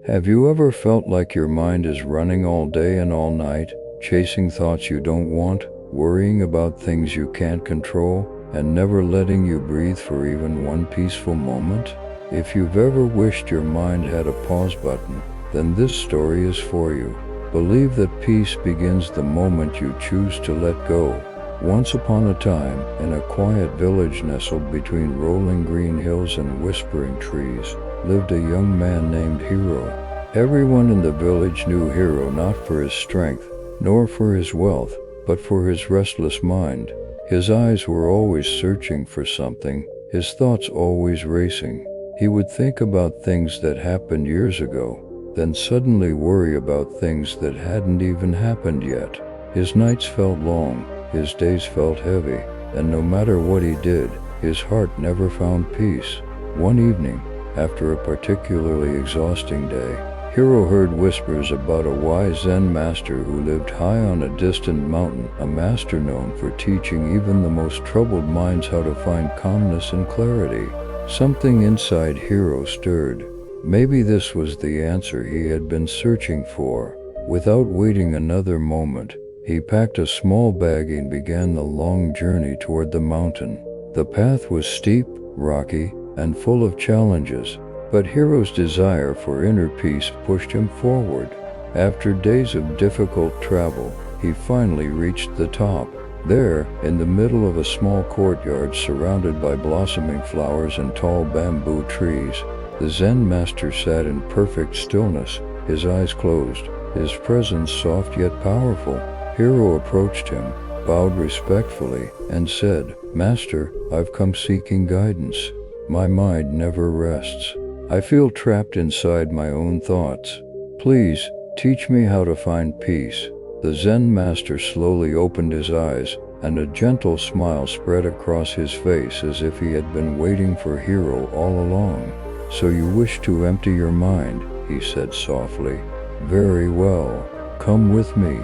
Have you ever felt like your mind is running all day and all night, chasing thoughts you don't want, worrying about things you can't control, and never letting you breathe for even one peaceful moment? If you've ever wished your mind had a pause button, then this story is for you. Believe that peace begins the moment you choose to let go. Once upon a time, in a quiet village nestled between rolling green hills and whispering trees, lived a young man named Hero. Everyone in the village knew Hero not for his strength, nor for his wealth, but for his restless mind. His eyes were always searching for something, his thoughts always racing. He would think about things that happened years ago, then suddenly worry about things that hadn't even happened yet. His nights felt long, his days felt heavy, and no matter what he did, his heart never found peace. One evening, after a particularly exhausting day, Hero heard whispers about a wise Zen master who lived high on a distant mountain, a master known for teaching even the most troubled minds how to find calmness and clarity. Something inside Hero stirred. Maybe this was the answer he had been searching for. Without waiting another moment, he packed a small bag and began the long journey toward the mountain. The path was steep, rocky, and full of challenges, but Hero's desire for inner peace pushed him forward. After days of difficult travel, he finally reached the top. There, in the middle of a small courtyard surrounded by blossoming flowers and tall bamboo trees, the Zen master sat in perfect stillness, his eyes closed, his presence soft yet powerful. Hero approached him, bowed respectfully, and said, "Master, I've come seeking guidance. My mind never rests. I feel trapped inside my own thoughts. Please, teach me how to find peace." The Zen master slowly opened his eyes, and a gentle smile spread across his face as if he had been waiting for Hero all along. "So you wish to empty your mind," he said softly. "Very well. Come with me."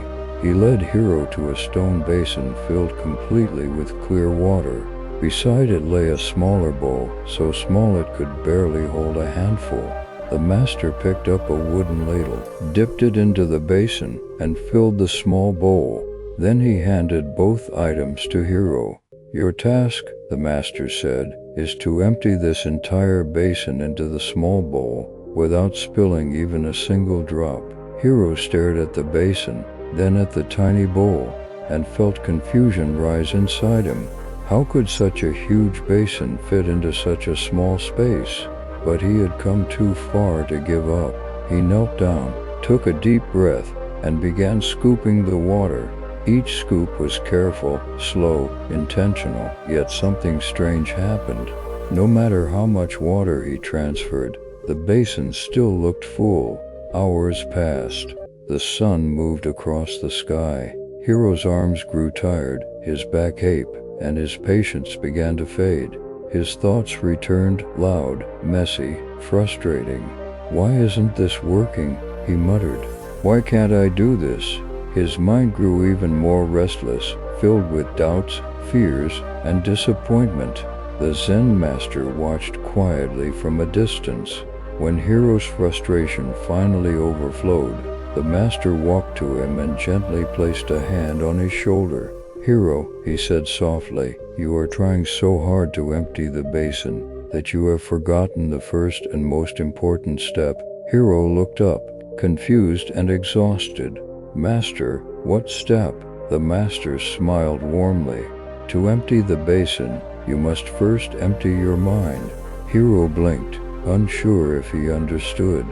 He led Hero to a stone basin filled completely with clear water. Beside it lay a smaller bowl, so small it could barely hold a handful. The master picked up a wooden ladle, dipped it into the basin, and filled the small bowl. Then he handed both items to Hero. "Your task," the master said, "is to empty this entire basin into the small bowl, without spilling even a single drop." Hero stared at the basin, then at the tiny bowl, and felt confusion rise inside him. How could such a huge basin fit into such a small space? But he had come too far to give up. He knelt down, took a deep breath, and began scooping the water. Each scoop was careful, slow, intentional, yet something strange happened. No matter how much water he transferred, the basin still looked full. Hours passed. The sun moved across the sky. Hero's arms grew tired, his back ached, and his patience began to fade. His thoughts returned, loud, messy, frustrating. "Why isn't this working?" he muttered. "Why can't I do this?" His mind grew even more restless, filled with doubts, fears, and disappointment. The Zen master watched quietly from a distance. When Hero's frustration finally overflowed, the master walked to him and gently placed a hand on his shoulder. "Hero," he said softly, "you are trying so hard to empty the basin that you have forgotten the first and most important step." Hero looked up, confused and exhausted. "Master, what step?" The master smiled warmly. "To empty the basin, you must first empty your mind." Hero blinked, unsure if he understood.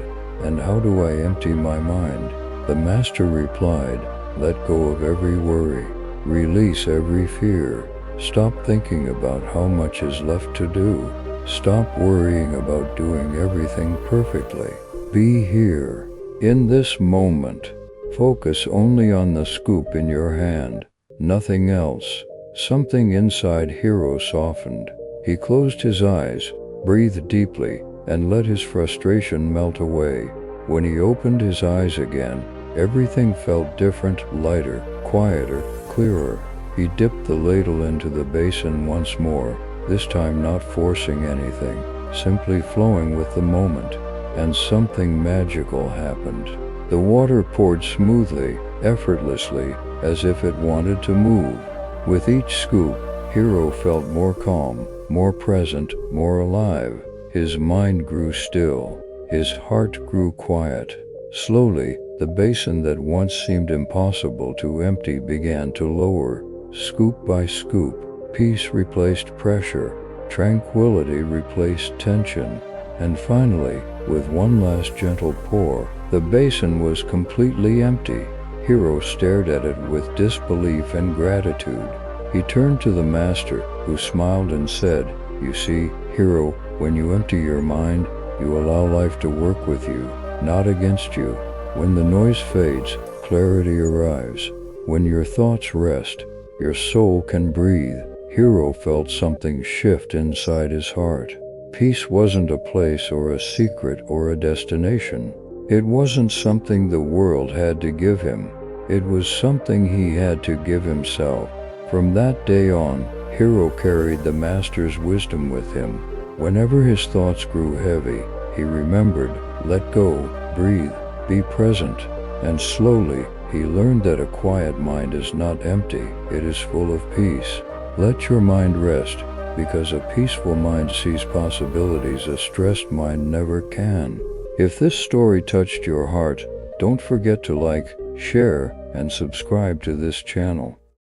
"And how do I empty my mind?" The master replied, "Let go of every worry. Release every fear. Stop thinking about how much is left to do. Stop worrying about doing everything perfectly. Be here, in this moment. Focus only on the scoop in your hand, nothing else." Something inside Hero softened. He closed his eyes, breathed deeply, and let his frustration melt away. When he opened his eyes again, everything felt different, lighter, quieter, clearer. He dipped the ladle into the basin once more, this time not forcing anything, simply flowing with the moment. and something magical happened. The water poured smoothly, effortlessly, as if it wanted to move. With each scoop, Hero felt more calm, more present, more alive. His mind grew still. His heart grew quiet. Slowly, the basin that once seemed impossible to empty began to lower. Scoop by scoop, peace replaced pressure, tranquility replaced tension, and finally, with one last gentle pour, the basin was completely empty. Hero stared at it with disbelief and gratitude. He turned to the master, who smiled and said, "You see, Hero, when you empty your mind, you allow life to work with you, not against you. When the noise fades, clarity arrives. When your thoughts rest, your soul can breathe." Hero felt something shift inside his heart. Peace wasn't a place or a secret or a destination. It wasn't something the world had to give him. It was something he had to give himself. From that day on, Hero carried the master's wisdom with him. Whenever his thoughts grew heavy, he remembered, let go, breathe, be present, and slowly, he learned that a quiet mind is not empty, it is full of peace. Let your mind rest, because a peaceful mind sees possibilities a stressed mind never can. If this story touched your heart, don't forget to like, share, and subscribe to this channel.